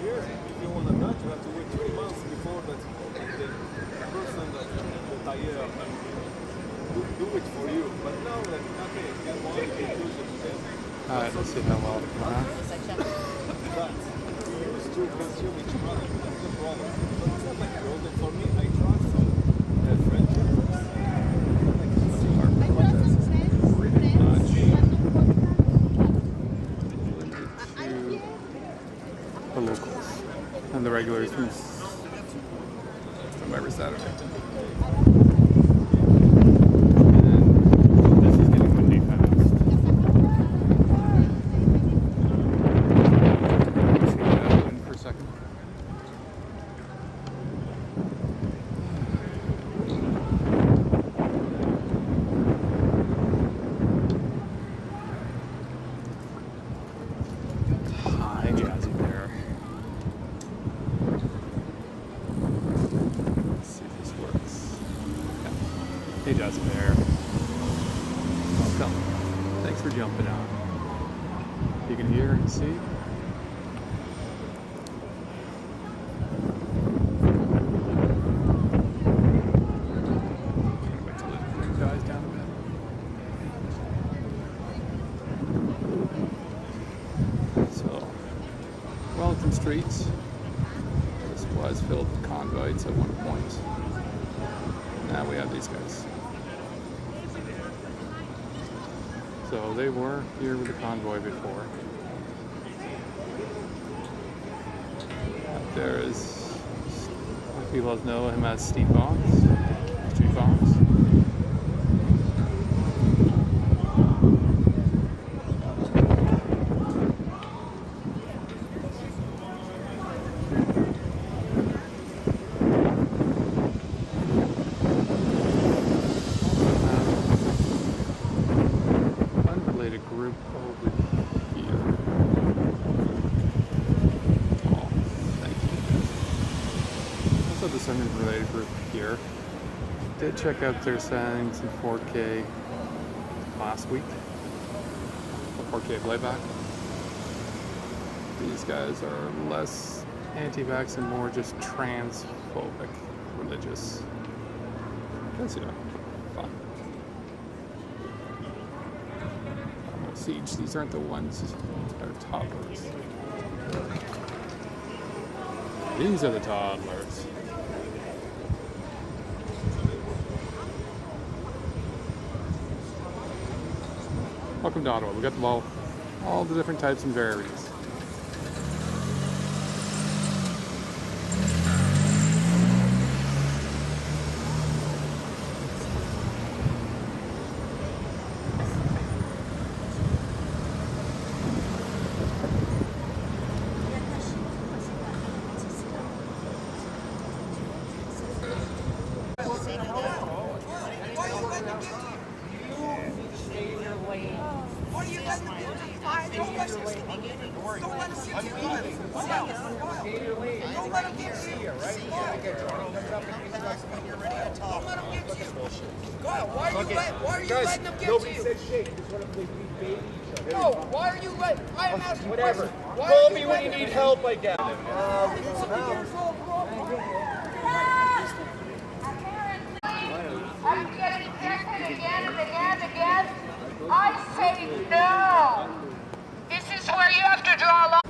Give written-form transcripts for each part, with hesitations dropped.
here, if you want to Dutch, you have to wait 3 months before that the person that the tire do it for you. But now, like, okay, get one, get two, get ten. Alright, let's see how well it comes out. But we used to consume each product. That's the problem. But it's not like road. And for me, I trust some friendship. The locals and the regulars from every Saturday. And this is getting windy fast. Let's get that wind for a second. Hi, Jazzy Bear. Let's see if this works. Yeah. Hey, Jazzy Bear. Welcome. Thanks for jumping on. You can hear and see. Can't wait till it dies down a bit. So, Wellington Streets. This was filled with convoys at one point. Now we have these guys. So they were here with the convoy before. There is, people know him as Steve Fox, Street Fox. Unrelated group over here. Oh, thank you. Also, this unrelated group here. Did check out their settings in 4K last week. 4K playback. These guys are less anti-vax and more just transphobic, religious. That's, you know, fun. Siege, these aren't the ones that are toddlers. These are the toddlers. Welcome to Ottawa. We got them all the different types and varieties. Why are you letting them get to you? Said shit. You just want to play baby. No, why are you letting? I am asking whatever. Call me when you need help, I guess. I'm getting tested again and again and again. I say no. This is where you have to draw a line.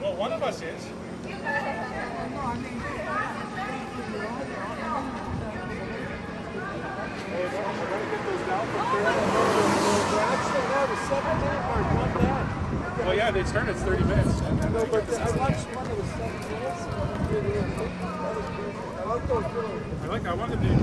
Well, one of us is. Well, yeah, they start at 30 minutes. No, but I watched one of the 7 minutes. I like those girls. I wanted to do.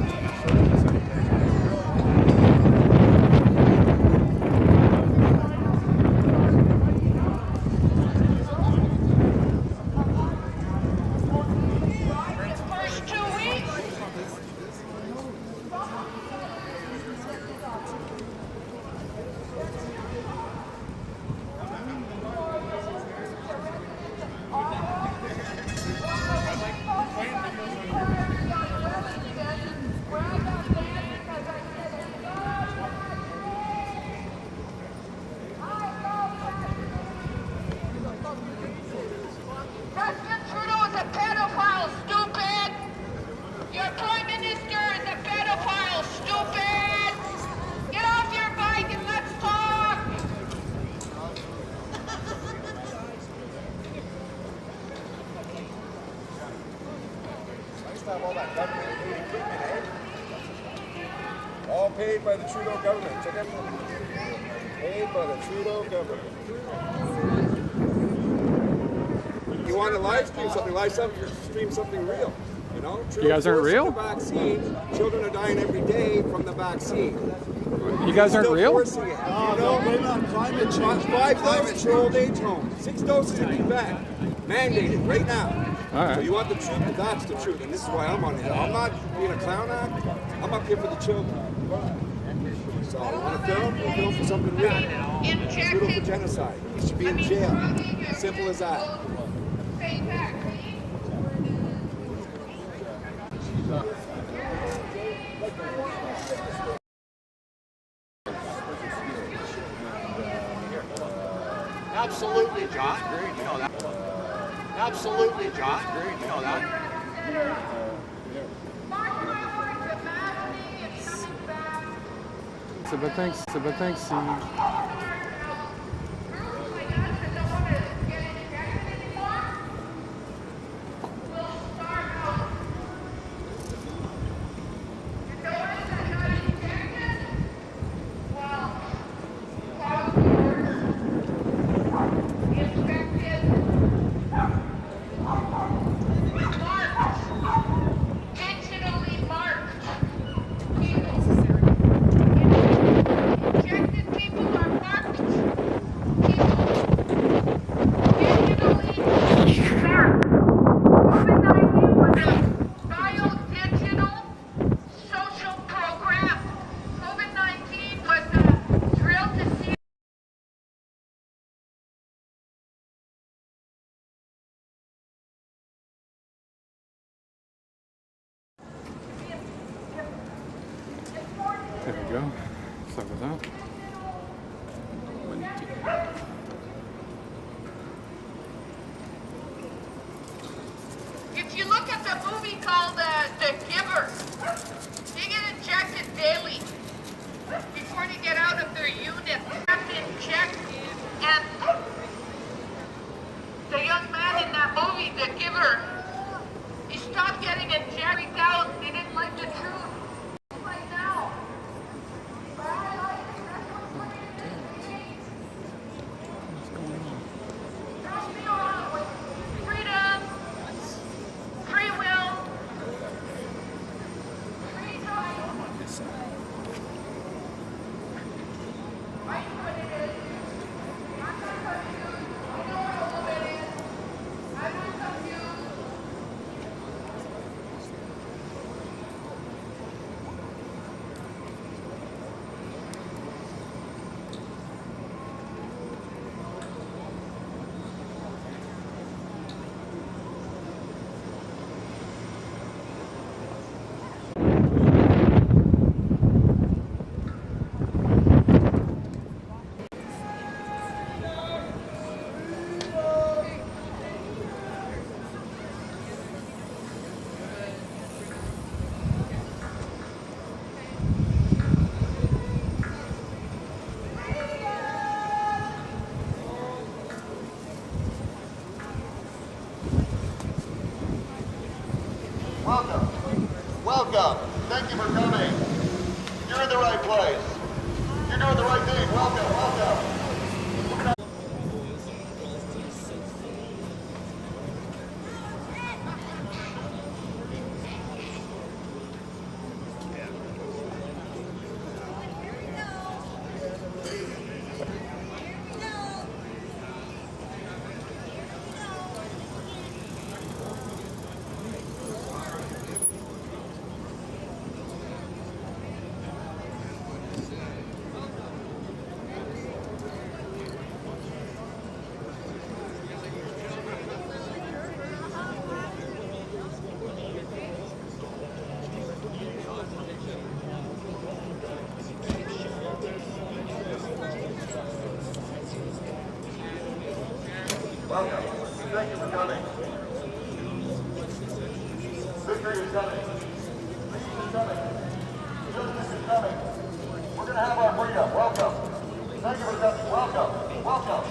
have all that government paid equipment, eh? All paid by the Trudeau government. Check out paid by the Trudeau government. You want to live stream something real. You know? You guys aren't real? The vaccine. Children are dying every day from the vaccine. You guys aren't real? No, blame on climate change. 5 doses for old age homes. 6 doses in Quebec. Mandated right now. All right. So you want the truth? That's the truth. And this is why I'm on here. I'm not being a clown act. I'm up here for the children. So I want to film. We'll film for something real. Trudeau for genocide. He should be in jail. Simple as that. Absolutely, John. You know that. Absolutely, John. You know that. But thanks. There we go. Sorry about that. If you look at the movie called The Giver, they get injected daily before they get out of their unit. They have to inject, and the young man in that movie, The Giver, he stopped getting injected out. They didn't like the truth. Right now. Freedom, free will, free time. Right what it is. I'm not confused. I know what all of it is. I'm not confused. Welcome. Welcome. Thank you for coming. You're in the right place. You're doing the right thing. Welcome. Welcome. Welcome. Thank you for coming. Victory is coming. Peace is coming. Justice is coming. We're going to have our freedom. Welcome. Thank you for coming. Welcome. Welcome.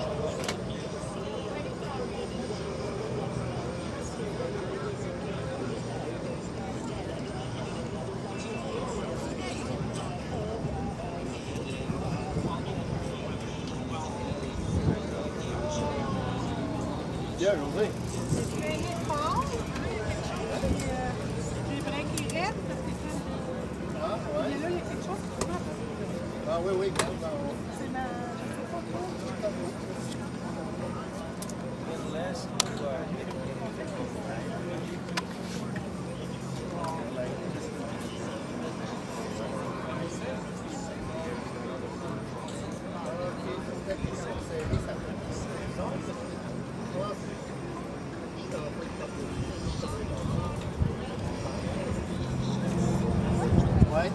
bien aujourd'hui. J'aimerais qu'il reste parce que Ah, ouais. là, il y a quelque chose qui se passe. Ah, oui, oui. C'est ma... Je sais pas trop. Ouais.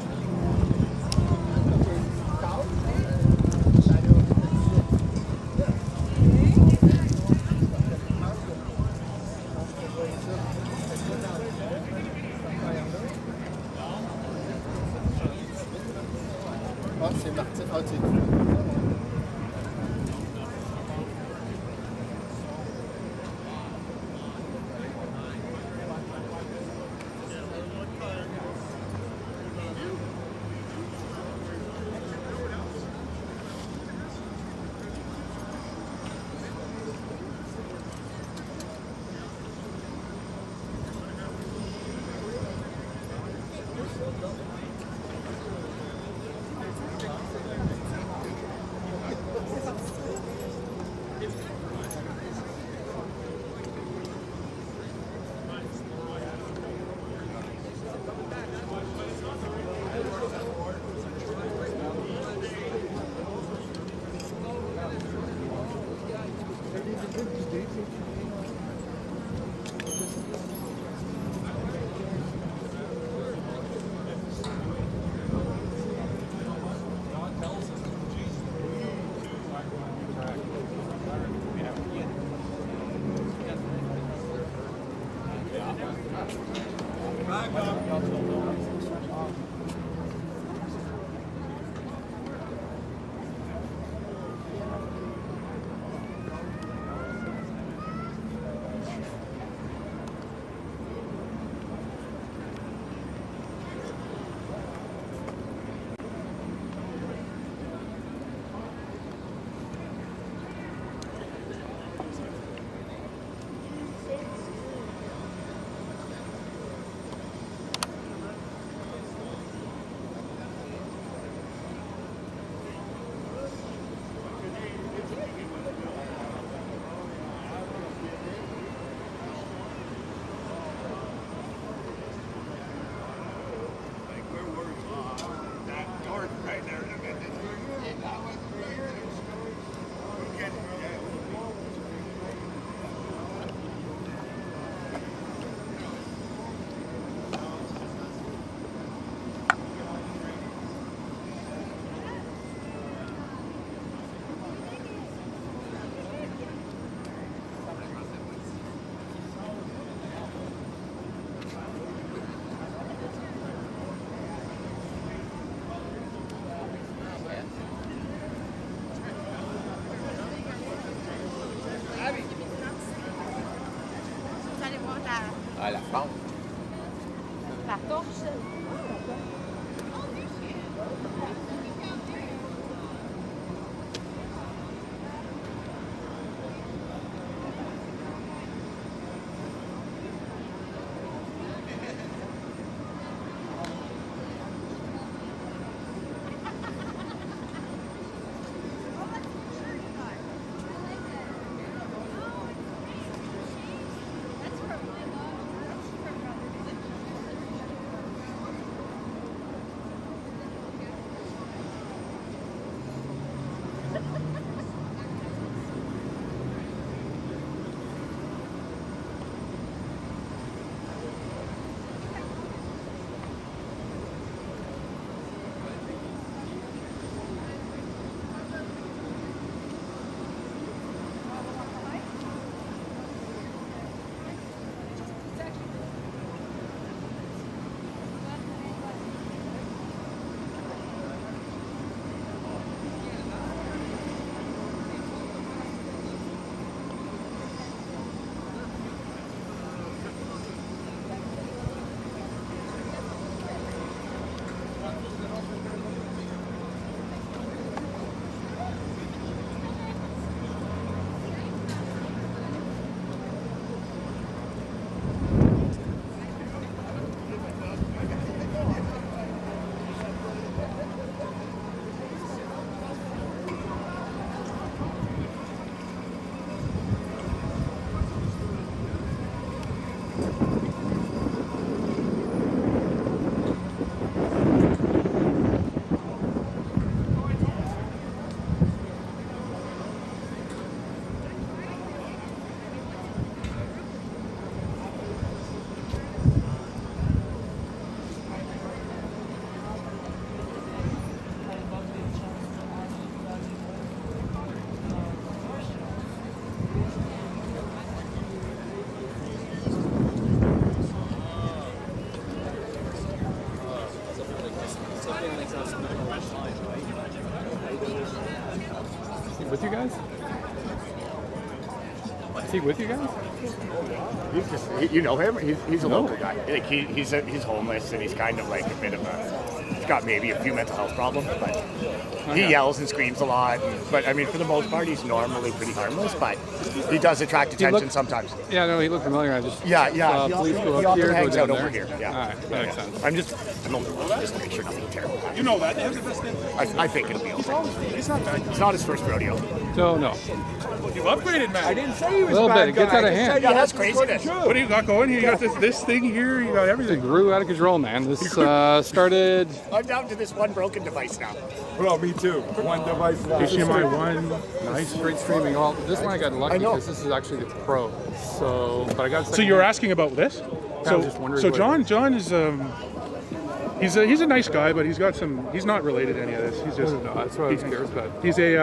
Ah, c'est Martin. Ah, tu Ah, la France. La torche. with you guys? Is he with you guys? He's just, you know him? He's a local guy. Like he's homeless and he's kind of like a bit of a, he's got maybe a few mental health problems, but he yells and screams a lot. But I mean, for the most part, he's normally pretty harmless, but he does attract attention sometimes. Yeah, no, he looked familiar. I just He please go up here, go hangs down out there. over here. Yeah. All right, that makes sense. I'm over just to make sure nothing terrible happens. You know that. They have the best thing. I think it'll be okay. He's not bad. It's not his first rodeo. So no, You upgraded, man. I didn't say he was A little a bad bit. It gets guy. out of I just hand. said Yeah, you that's had to go to craziness. church. What do you got going here? You got this thing here. You got it everything. grew out of control, man. This started. I'm down to this one broken device now. Well, me too. One device left. HDMI 1. Nice. Great streaming. Well, this one I got lucky I know. because this is actually the Pro. So, but I got. So you were asking about this? I was just wondering So what- John is he's a nice guy, but he's got some. He's not related to any of this. He's just. No, that's what I was curious about. He's a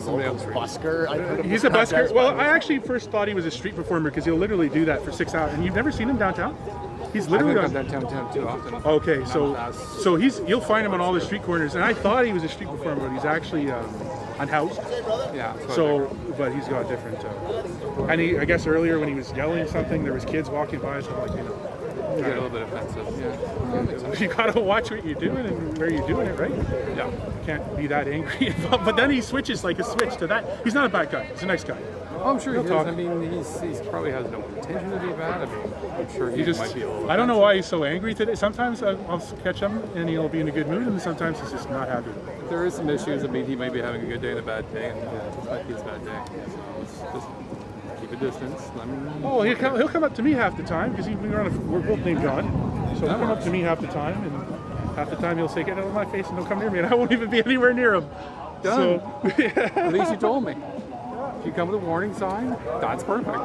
Somebody else. Busker. I put him he's a down busker. there. Well, I actually first thought he was a street performer because he'll literally do that for 6 hours. And you've never seen him downtown? He's I literally haven't on. gone downtown too often. Okay, Not so as- you'll find him on all the street corners. And I thought he was a street performer, but he's actually unhoused. Yeah. So, but he's got different. And I guess earlier when he was yelling something, there was kids walking by, so like you get a little bit offensive. Yeah. you gotta watch what you're doing and where you're doing it, right? Yeah. Can't be that angry. But then he switches like a switch to that. He's not a bad guy. He's a nice guy. Oh, I'm sure he He'll is. talk. I mean, he's probably has no intention to be bad. I mean, I'm sure he He might be a little. I don't know why he's so angry today. Sometimes I'll catch him and he'll be in a good mood, and sometimes he's just not happy. There is some issues. I mean, he might be having a good day and a bad day, and this might be his bad day. So let's just keep a distance. Let me. Oh, he'll come up to me half the time because we're both named John. So he'll come up to me half the time, and half the time he'll say, "Get out of my face," and he'll come near me, and I won't even be anywhere near him. Done. So, At least you told me. If you come with a warning sign, that's perfect.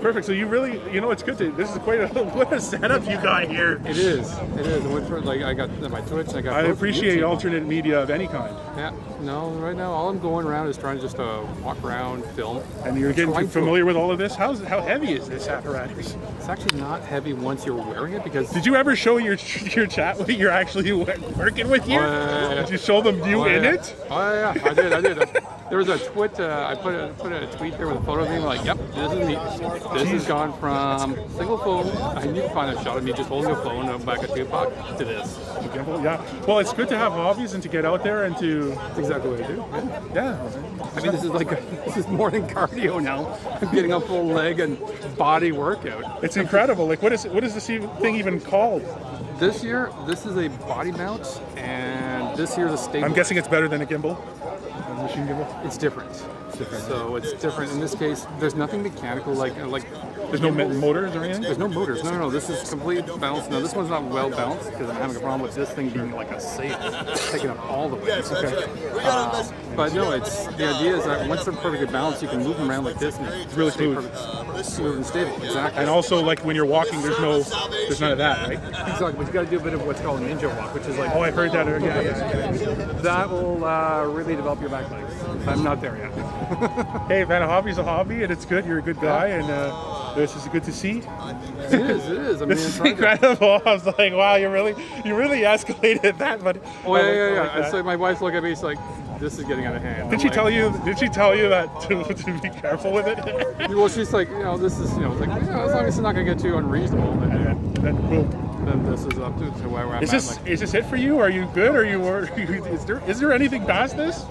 perfect. So you really, it's good to. This is quite what a setup you got here. It is. It is. I went for like I got my Twitch. And I got. I both appreciate YouTube. alternate media of any kind, Yeah. No. Right now, all I'm going around is trying to just walk around, film. and you're getting Trying to- familiar with all of this. How heavy is this apparatus? It's actually not heavy once you're wearing it because. Did you ever show your chat what you're actually working with here? yeah. Did you show them you in yeah. it? Oh yeah, I did. There was a twit. I put a tweet there with a photo of me. Like, yep, this is me. This has gone from single phone. I need to find a shot of me just holding a phone back at Tupac to this. Yeah. Well, it's good to have hobbies and to get out there and to. That's exactly what I do. Yeah. Yeah. I mean, this is morning cardio now. I'm getting a full leg and body workout. It's incredible. Like, what is this thing even called? This year, this is a body mount, and this year's a stable. I'm guessing it's better than a gimbal, a machine gimbal. It's different. So it's different. In this case, there's nothing mechanical like. There's no motors or anything. There's no motors. No. This is completely balanced. Now this one's not well balanced because I'm having a problem with this thing being like a sail, taking up all the weight. Okay. But no, the idea is that once they're perfectly balanced, you can move them around like this and it's really stay smooth. perfect. Smooth and stable. Exactly. And also, like when you're walking, there's none of that, right? Exactly. But you got to do a bit of what's called a ninja walk, which is like. Oh, I've heard that. Yeah. That will really develop your back legs. I'm not there yet. Hey, man, a hobby's a hobby, and it's good. You're a good guy, and this is good to see. It is. I mean, This is it's like incredible. I was like, wow, you really escalated that, but Oh I yeah. like that. So my wife's looking at me, she's like, "This is getting out of hand." Did she tell you that to be careful with it? Well, she's like, this is, like, as long as it's not gonna get too unreasonable, Then boom. then this is up to where I'm Is at. this Like, is this it for you? Are you good? Is there anything past this?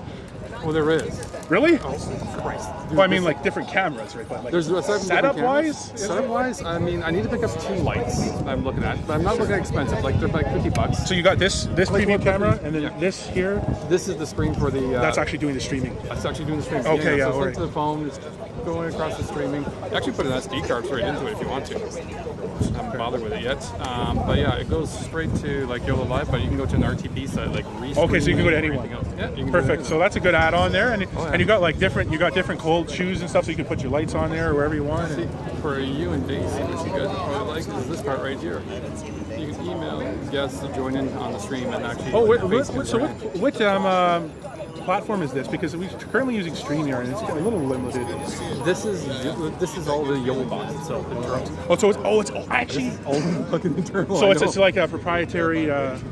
well, there is. Really? Christ. Well, I mean, like different cameras, right? But like There's aside from setup different cameras- wise. Setup wise, I mean, I need to pick up 2 lights that I'm looking at, but I'm not looking at expensive. Like they're like $50. So you got this preview what- camera, and then yeah. this here. This is the screen for the. That's actually doing the streaming. That's actually doing the streaming. Okay, yeah, So it's alright. linked to the phone. It's going across the streaming. Actually, put an SD card straight into it if you want to. I haven't bothered with it yet. But yeah, it goes straight to like YOLO Live, but you can go to an RTP site like Restream. Okay, so you can go to or anyone. anything else. Yeah, you can go to Perfect. anything. So that's a good add-on there, and Oh, yeah. and you got like different cold shoes and stuff, so you can put your lights on there or wherever you want. See, for you and Daisy, what you guys probably like is this part right here. You can email guests to join in on the stream and actually. Oh, face what platform is this? Because we're currently using StreamYard and it's a little limited. This is all the YOLOBot itself, the drone. It's actually all the fucking internal. So it's like a proprietary.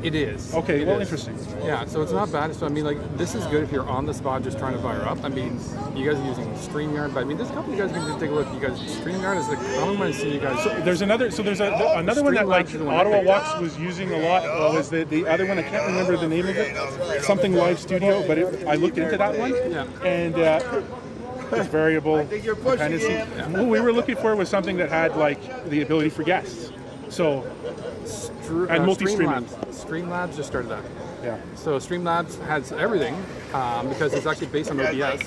It is. Okay, It well, is. interesting. Yeah, so it's not bad. So I mean, like, this is good if you're on the spot just trying to fire up. I mean, you guys are using StreamYard, but I mean, there's a couple of you guys can just take a look. You guys, StreamYard is the common one to see you guys. There's another one that like Ottawa Walks was using a lot. Was the other one? I can't remember the name of it. Something Live Studio, but I looked into that one, and it's variable dependency. What we were looking for was something that had like the ability for guests. So and multi-streaming. Streamlabs just started that. Yeah. So Streamlabs has everything because it's actually based on OBS.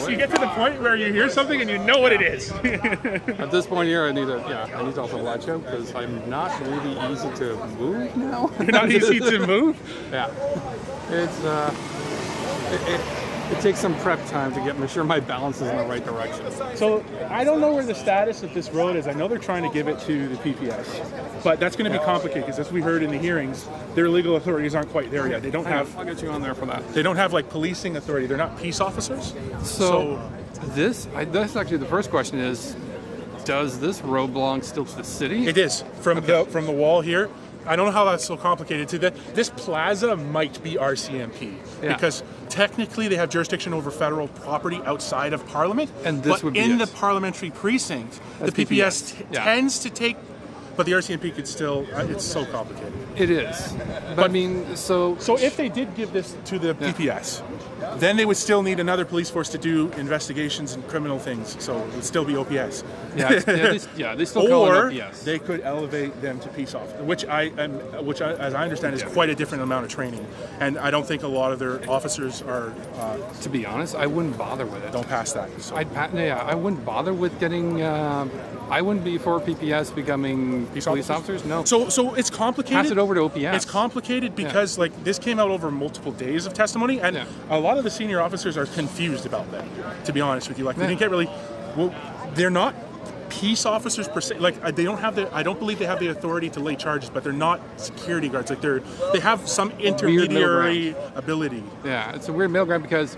You get to the point where you hear something and you know what it is. At this point here, I need to also watch out because I'm not really easy to move now. You're not easy to move? Yeah. It's it takes some prep time to get sure my balance is in the right direction. So I don't know where the status of this road is. I know they're trying to give it to the PPS, but that's going to be complicated because, as we heard in the hearings, their legal authorities aren't quite there yet. They don't have. I'll get you on there for that. They don't have like policing authority. They're not peace officers. So that's actually the first question is, does this road belong still to the city? It is from the wall here. I don't know how that's so complicated. This plaza might be RCMP because technically they have jurisdiction over federal property outside of Parliament. And this would be in the parliamentary precinct, the PPS tends to take. But the RCMP could still. It's so complicated. It is. But I mean, so if they did give this to the PPS, then they would still need another police force to do investigations and criminal things. So it would still be OPS. They still call it OPS. They could elevate them to peace officer, which as I understand, is quite a different amount of training. And I don't think a lot of their officers are. To be honest, I wouldn't bother with it. Don't pass that. So. I wouldn't bother with getting. I wouldn't be for PPS becoming police officers. No. So it's complicated. Pass it over to OPS. It's complicated because like this came out over multiple days of testimony, and a lot of the senior officers are confused about that. To be honest with you, like they didn't get really. Well, they're not peace officers per se. Like they don't have the. I don't believe they have the authority to lay charges, but they're not security guards. Like they have some intermediary ability. Yeah, it's a weird middle ground because.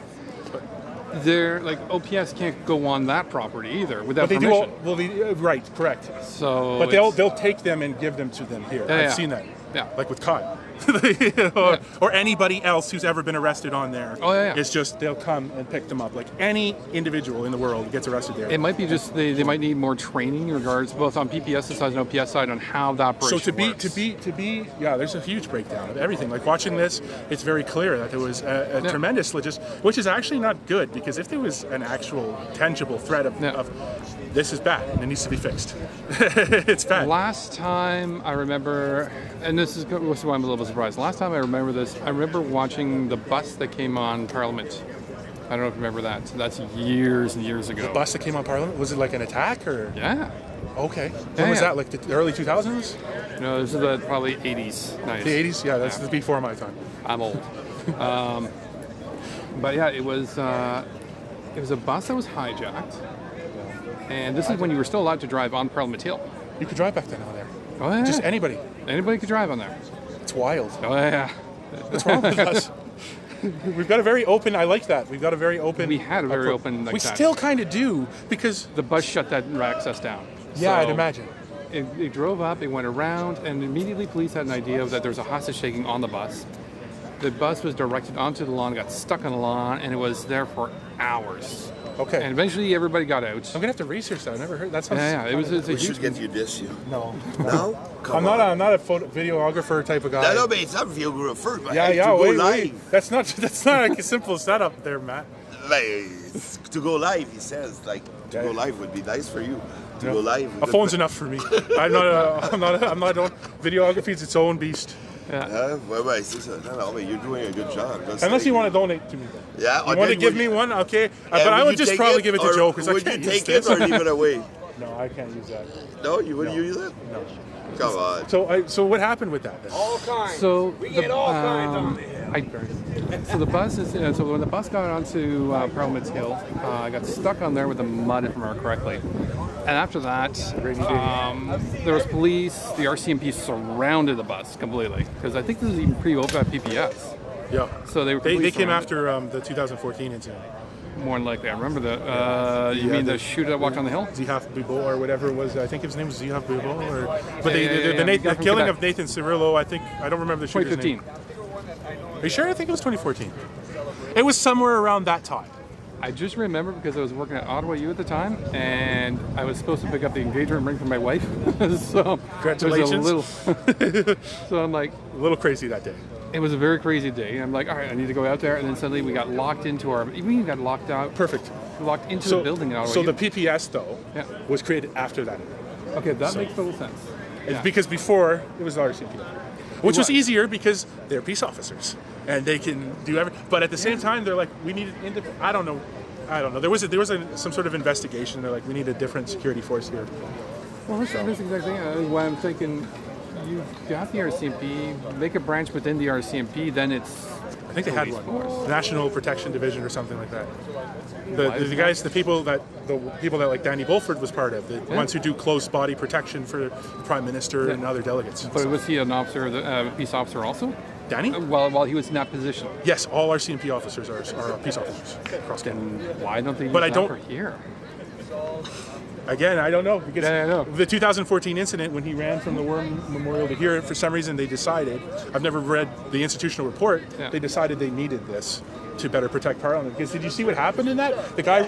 They're like OPS can't go on that property either without permission. Right, correct. So, but they'll take them and give them to them here. I've seen that. Yeah, like with Kyle. Or anybody else who's ever been arrested on there. It's just they'll come and pick them up. Like any individual in the world gets arrested there. It might be just they might need more training in regards both on PPS side and OPS side on how that operation works. to be there's a huge breakdown of everything. Like watching this, it's very clear that there was a tremendous which is actually not good because if there was an actual tangible threat of this is bad and it needs to be fixed. It's bad. Last time I remember, and this is why I'm a little bit surprised. Last time I remember this, I remember watching the bus that came on Parliament. I don't know if you remember that. So that's years and years ago. The bus that came on Parliament? Was it like an attack or? Yeah. Okay. When was that? Like the early 2000s? No, this is probably 80s. Nice. The 80s? Yeah, that's before my time. I'm old. But yeah, it was a bus that was hijacked. And this is when you were still allowed to drive on Parliament Hill. You could drive back then on there. Oh, yeah. Just anybody. Anybody could drive on there. It's wild. Oh, yeah. What's wrong with us? We've got a very open, I like that. We've got a very open. We had a very open like we that. Still kind of do because. The bus shut that access down. Yeah, I'd imagine. It drove up, it went around, and immediately police had an idea that there was a hostage taking on the bus. The bus was directed onto the lawn, got stuck on the lawn, and it was there for hours. Okay. And eventually everybody got out. I'm gonna have to research that. I never heard that. It was a we should get you this. No. I'm not a videographer type of guy. No, but it's not videographer. But Wait. That's not like a simple setup there, Matt. Like, to go live, he says. Like to go live would be nice for you. To go live. A phone's enough for me. I'm not. Videography is its own beast. Yeah. No, you're doing a good job. Unless you want to donate to me. Yeah. You want to give me one? Okay. But I would just probably give it to Joe because I can't use it. Would you take it or leave it away? No, I can't use that. No, you wouldn't use it? No. Come on. So what happened with that then? All kinds. So we get all kinds on there. So the bus is, so when the bus got onto Parliament Hill, I got stuck on there with the mud, if I remember correctly. And after that, there was police, the RCMP surrounded the bus completely. Because I think this is even pre-open at PPS. Yeah. So they were They completely came surrounded. after the 2014 incident. More than likely. I remember the. You mean the shooter that walked on the hill? Zihaf Bibo or whatever it was. I think his name was Zihaf Bibo. But Yeah, the from killing Quebec. of Nathan Cirillo, I don't remember the shooter's 2015. name. Are you sure? I think it was 2014. It was somewhere around that time. I just remember because I was working at Ottawa U at the time, and I was supposed to pick up the engagement ring for my wife. So Congratulations. It was a little. So I'm like, a little crazy that day. It was a very crazy day. I'm like, all right, I need to go out there, and then suddenly we got locked into our. We got locked out. Perfect. Locked into the building at Ottawa So U. the PPS though was created after that. Okay, that makes total sense. It's because before it was RCMP, which was easier because they're peace officers and they can do everything. But at the same time, they're like, we need I don't know. There was some sort of investigation. They're like, we need a different security force here. Well, that's the exact thing. Why I'm thinking, you've got the RCMP, make a branch within the RCMP, then it's. I think they had one, force. National Protection Division or something like that. The people that like Danny Bulford was part of, the ones who do close body protection for the Prime Minister and other delegates. But was he an officer, a peace officer also? Danny? While he was in that position. Yes, all RCMP officers are peace officers across Canada. Why don't they use But I that don't for here? Again, I don't know because I know. the 2014 incident when he ran from the War Memorial to here, for some reason they decided. I've never read the institutional report. Yeah. They decided they needed this to better protect Parliament. Because did you see what happened in that? The guy,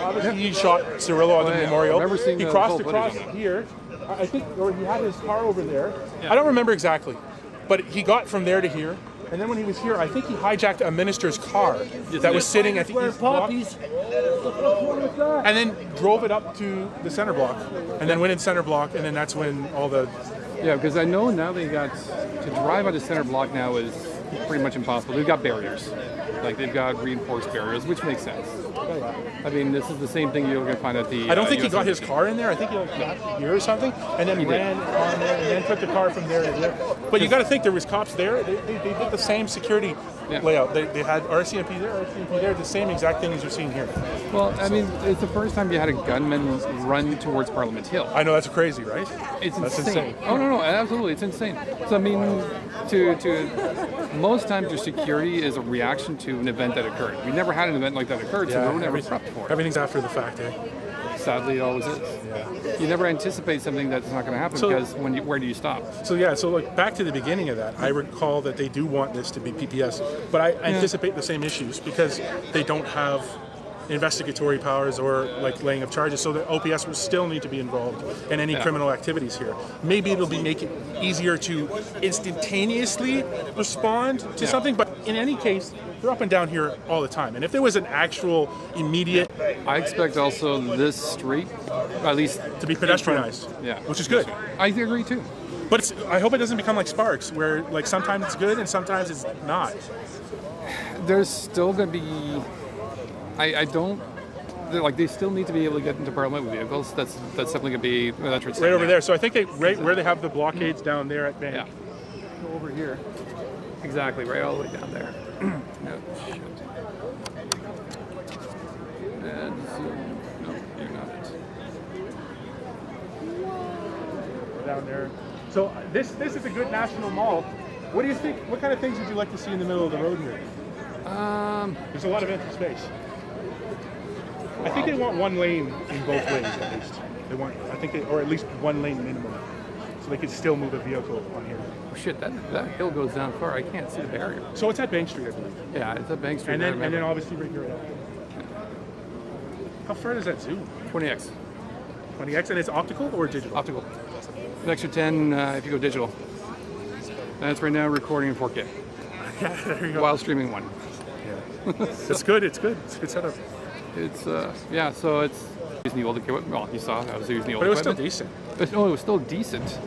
obviously, he shot Cirillo on the memorial. I remember seeing He the crossed full across footage on that. here. I think, or he had his car over there. I don't remember exactly, but he got from there to here. And then when he was here, I think he hijacked a minister's car that was sitting at the East Block. And then drove it up to the center block, and then went in center block, and then that's when all the... Yeah, because I know now they got, to drive out of center block now is pretty much impossible. They've got barriers. Like they've got reinforced barriers, which makes sense. I mean, this is the same thing you're going to find at the... I don't think he got his car in there. I think he got here or something, and then ran on there, and then took the car from there to there. But you got to think there was cops there. They did the same security layout. They had RCMP there, the same exact thing as you're seeing here. Well, I mean, it's the first time you had a gunman run towards Parliament Hill. I know, that's crazy, right? That's insane. Oh, no, absolutely, it's insane. So, I mean, to most times your security is a reaction to an event that occurred. We never had an event like that occurred, so we were never prepped for it. Everything's after the fact, eh? Sadly, it always is. Yeah. You never anticipate something that's not going to happen because where do you stop? So like back to the beginning of that, I recall that they do want this to be PPS, but I anticipate the same issues because they don't have investigatory powers or like laying of charges, so the OPS will still need to be involved in any criminal activities here. Maybe it'll make it easier to instantaneously respond to something, but in any case, they're up and down here all the time. And if there was an actual immediate... I expect also this street, at least... to be pedestrianized, which is good. I agree too. But I hope it doesn't become like Sparks, where like sometimes it's good and sometimes it's not. There's still going to be... I don't... Like they still need to be able to get into Parliament with vehicles. That's definitely going to be... That's right over there. So I think right where they have the blockades down there at Bank. Go over here. Exactly, right all the way down there. No, shit. And no, you're not it. Down there. So this is a good national mall. What do you think? What kind of things would you like to see in the middle of the road here? There's a lot of empty space. I think they want one lane in both ways at least. Or at least one lane minimum, so they could still move a vehicle on here. Oh shit, that hill goes down far. I can't see the barrier. So it's at Bank Street, I believe. Yeah, it's at Bank Street. And then obviously right here. How far does that zoom? 20x. 20x, and it's optical or digital? Optical. An extra 10 if you go digital. And it's right now recording in 4K. Yeah, there you go. While streaming one. Yeah. It's good. It's good. It's a good setup. It's so it's using the old equipment. Well, you saw I was using the old equipment. But it was still decent. But, it was still decent.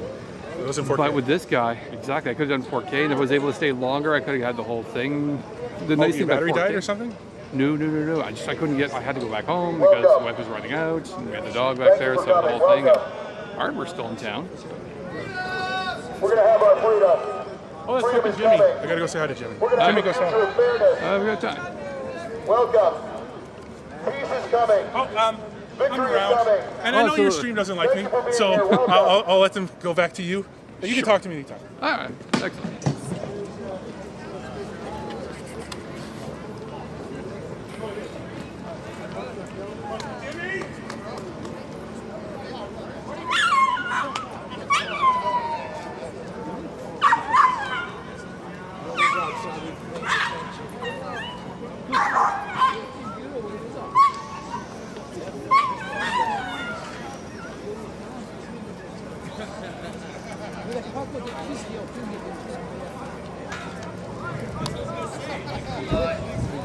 It wasn't 4K. But with this guy, exactly, I could have done 4K, and if I was able to stay longer, I could have had the whole thing. The nice thing about battery 4K, died or something? No. I couldn't get. I had to go back home because the wife was running out, and we had the dog back there, so the whole thing. Art, we're still in town. We're gonna have our freedom. Oh, that's fucking Jimmy. I gotta go say hi to Jimmy. Jimmy, go say hi. We got time. Welcome. Peace is coming. I'm around. And I know your stream doesn't like me, so I'll let them go back to you. You can talk to me anytime. All right, excellent.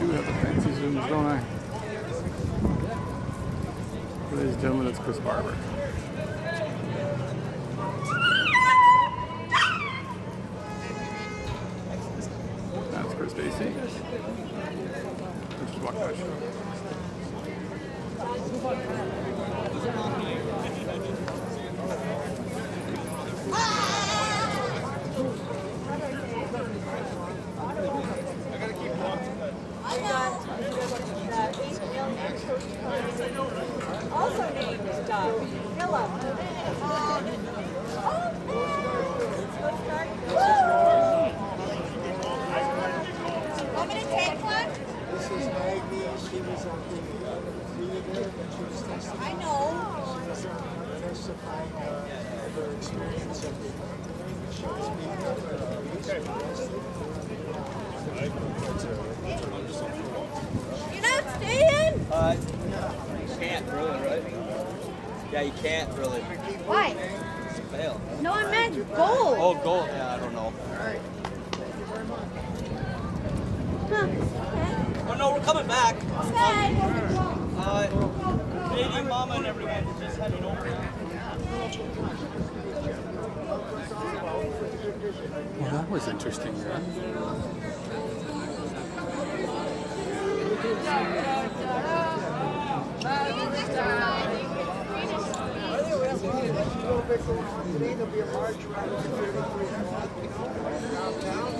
do have the fancy zooms, don't I? Ladies and gentlemen, it's Chris Barber. That's Chris Stacy. Let's just walk by. Also named Philip. Want me to take one? This is Maggie. She was on the theater, but she was testifying. I know. She was testifying of her experience of the she was being arrested. You're not staying? You can't really, right? Yeah, you can't really. Why? Fail. No, I meant gold. Oh, gold. Yeah, I don't know. Oh no, we're coming back. Canadian Mama and everyone is just heading over. Well, that was interesting, yeah.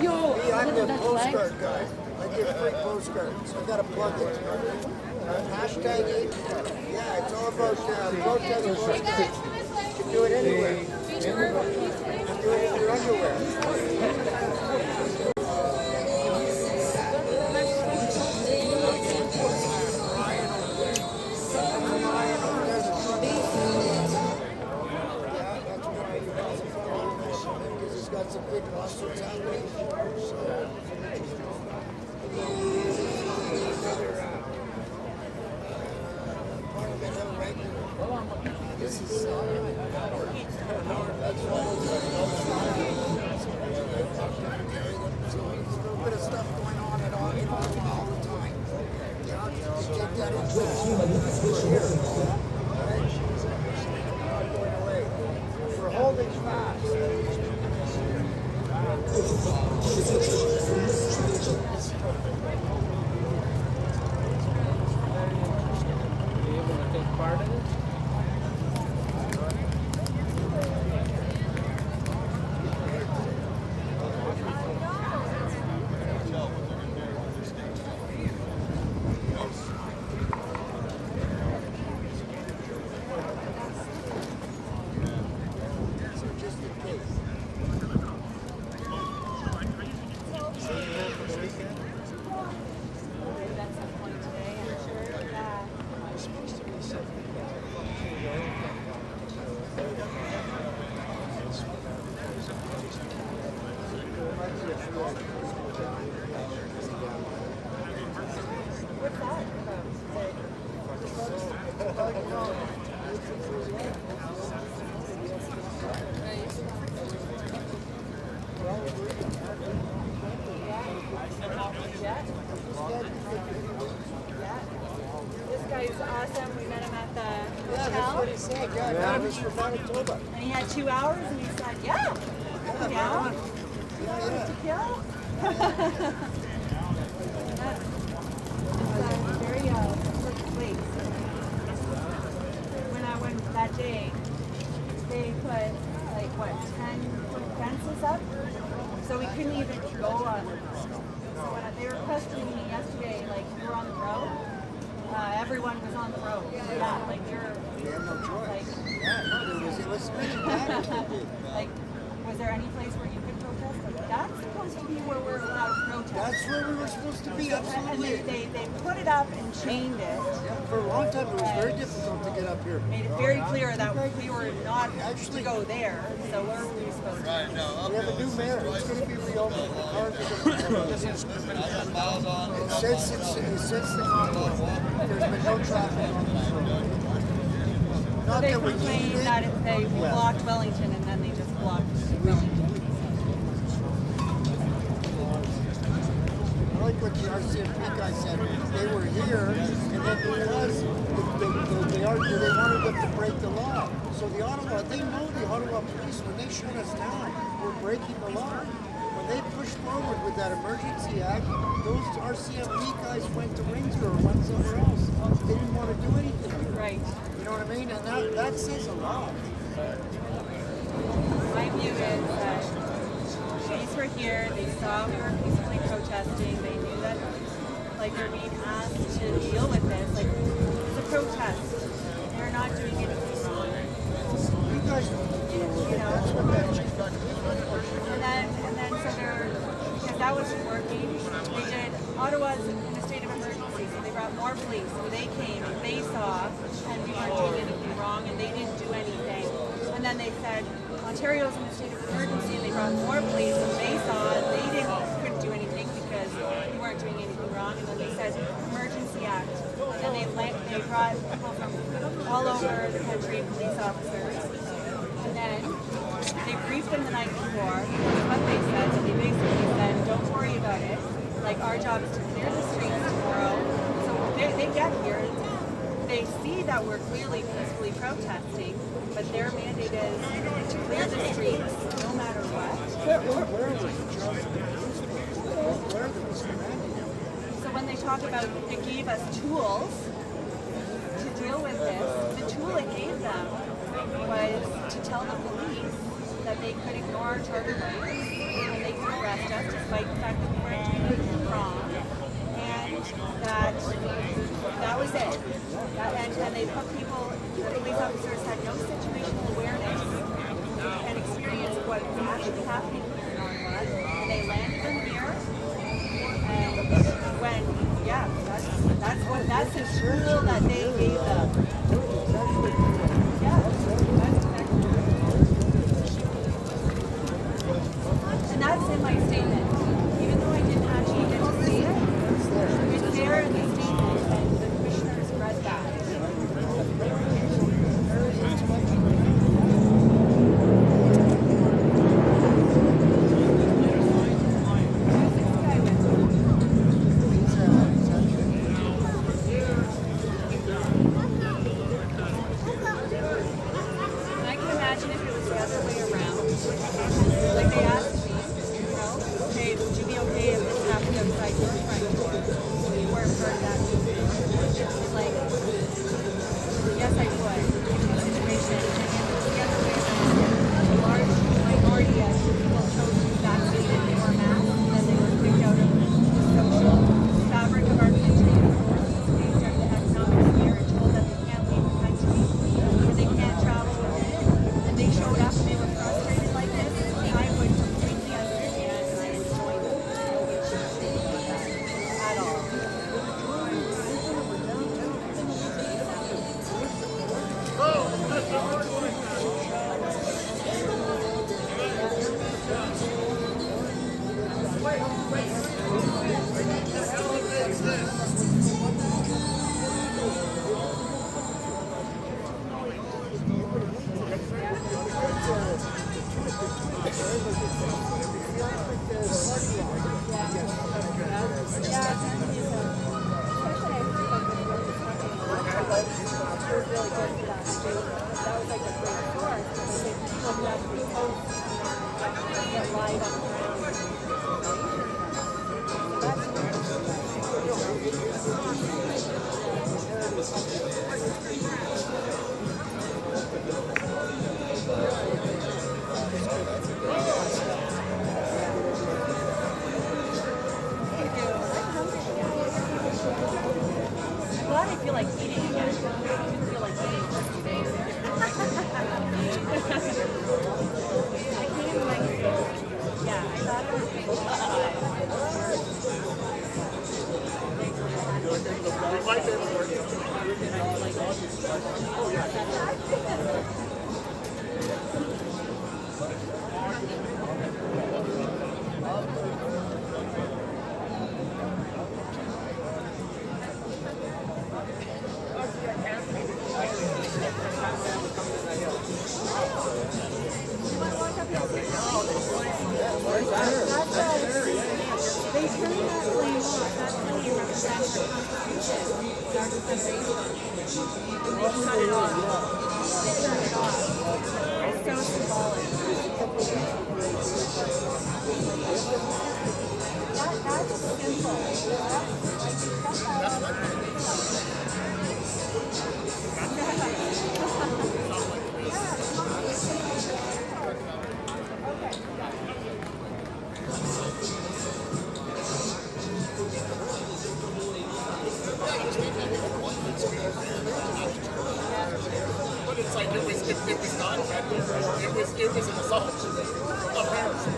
Yo, I'm the postcard guy. I get free postcards. I gotta plug it. Hashtag 8. Yeah, it's all about protest postcards. You can do it anywhere. You can do it in your underwear. Some big lawsuits happening. This is a little bit of stuff going on at all the time. Take that into we're holding fast. This guy is awesome. We met him at the hotel. What he said, yeah, I got him for Manitoba. And he had 2 hours, and he said, "Yeah, I'm down. Hours to kill." It's a very perfect place. When I went that day, they put like what 10 fences up, so we couldn't even go on. So when they were questioning me yesterday, like we were on the road. Everyone was on the road. Yeah, like they're. We had no choice. Like, it was spinning back. like, was there any place where you could protest? Like, that's supposed to be where we're allowed to protest. That's where we were supposed to be, absolutely. And they put it up and chained it. Yeah, for a long time, it was very difficult to get up here. Made it very clear that we were not actually to go there. So where were we supposed to go? We have a new mayor. It's going to be reopened. The cars are going to be since the conflict, there's been no traffic on this road. So they complained that they blocked Wellington and then RCMP guy said they were here, and then because they argued, they wanted them to break the law. So the Ottawa, they know the Ottawa police, when they shut us down, we're breaking the law. When they pushed forward with that emergency act, those RCMP guys went to Windsor or went somewhere else. They didn't want to do anything. Right. You know what I mean? And that says a lot. My view is that police were here, they saw we were peacefully protesting, they knew that like they're being asked to deal with this. Like, it's a protest. They're not doing anything wrong. You guys, you know, and then so they're, because that wasn't working, they did, Ottawa's in a state of emergency, so they brought more police. So they came and they saw, and we weren't doing anything wrong, and they didn't do anything. And then they said, Ontario's in a state of emergency, and they brought more police, and they saw, and they couldn't do anything because we weren't doing anything wrong. And then they said, Emergency Act. And they brought people from all over the country, police officers. And then they briefed them the night before. That's what they said. And they basically said, don't worry about it. Like, our job is to clear the streets tomorrow. So they get here. They see that we're clearly peacefully protesting, but their mandate is to clear the streets no matter what. So when they talk about it gave us tools to deal with this, the tool it gave them was to tell the police that they could ignore charter rights and they could arrest us despite the fact that we weren't doing anything wrong, and that was it. And they put people, the police officers had no situational awareness and experience of what was actually happening here in Ottawa, and they landed them here. And when, yeah, that's the tool that they gave them. Yeah, that's exactly. And that's in my statement. Even though I didn't actually get to see it, it's there in the statement, and the commissioners read that. They turned that flame off. But it's like it was not it was an assault. Apparently.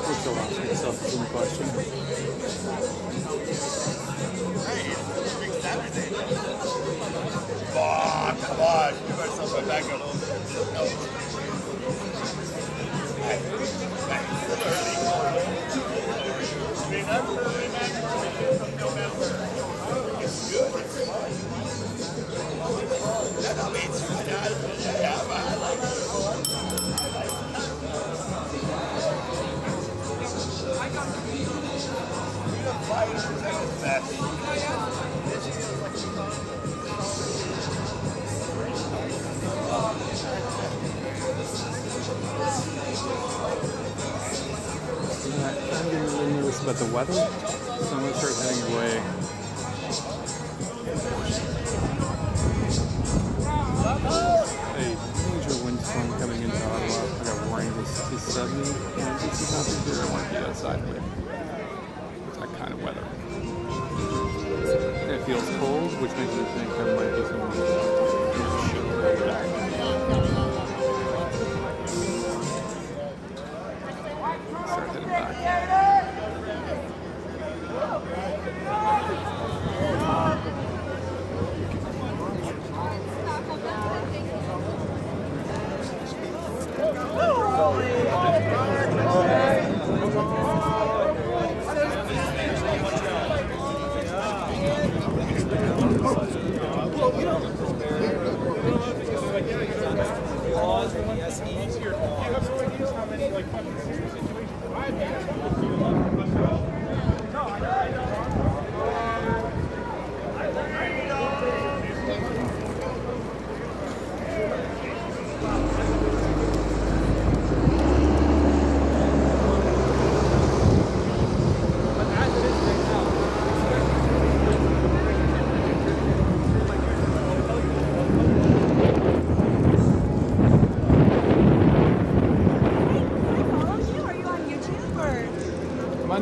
We're still asking yourself the same question. Oh, come on. Give ourselves a backup. I'm getting a little nervous about the weather, so I'm going to start heading away. A major windstorm coming into Ottawa. I got rain to 70, and this is not too good. I want to be outside with that kind of weather. And it feels cold, which makes me think there might be some shit over there. Start heading back.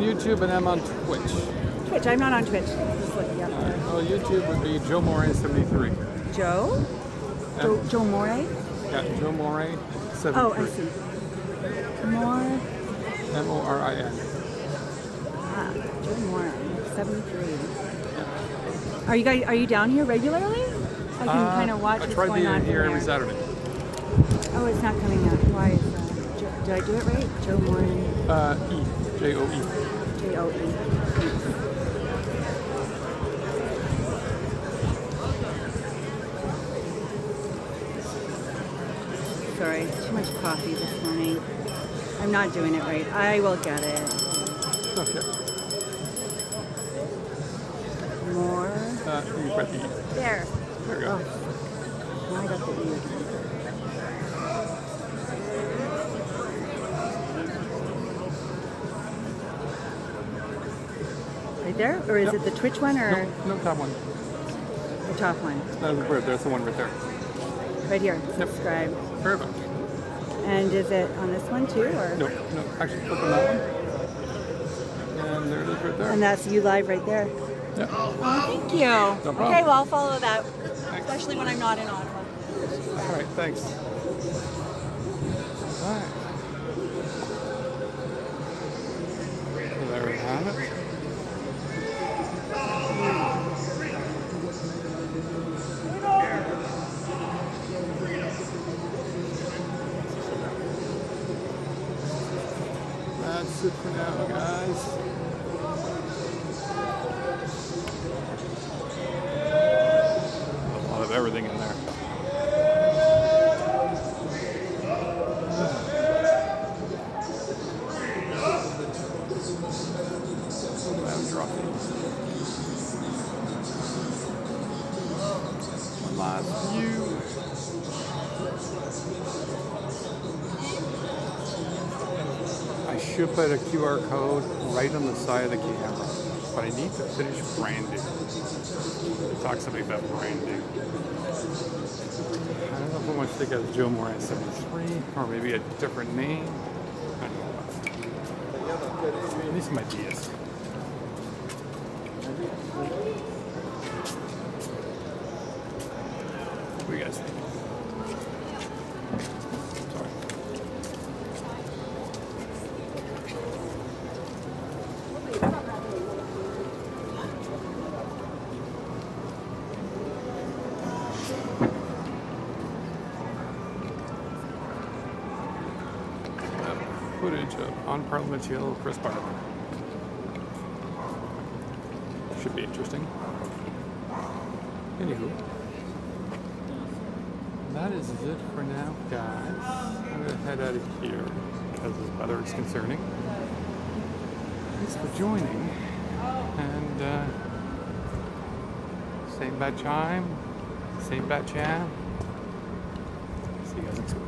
YouTube and I'm on Twitch. Twitch, I'm not on Twitch. Just looking up. Well, YouTube would be Joe Moray 73. Joe? Joe Moray? Yeah, Joe Moray 73. Oh, I see. M-O-R-I-N. Ah, Joe Moray 73. Yeah. Are you down here regularly? I can kind of watch what's going on. I try being here every Saturday. Oh, it's not coming up. Why is that? Did I do it right? Joe Moray? E. J-O-E. J-O-E. Sorry, too much coffee this morning. I'm not doing it right. I will get it. Okay. More? You put the E. There. There we go. Oh. Now I got the E again. Right there? Or is it the Twitch one or No, top one. the top one? There's the one right there. Right here. Subscribe. Perfect. And is it on this one too? Or? No, actually click on that one. And there it is right there. And that's you live right there. Yeah. Oh, thank you. No problem. Okay, well, I'll follow that, especially when I'm not in Ottawa. All right, thanks. All right. So there we have it. That's it for now, guys. A lot of everything in there. I'm dropping. One last view. I should put a QR code right on the side of the camera, but I need to finish branding. Talk something about branding. I don't know if I want to stick out Joe Moran 73 or maybe a different name. I don't know. I need some ideas. What do you guys think? Footage of On Parliament Hill, Chris Barber. Should be interesting. Anywho, that is it for now, guys. I'm gonna head out of here because the weather is concerning. Thanks for joining, and same bad time, same bad jam. See you guys next week.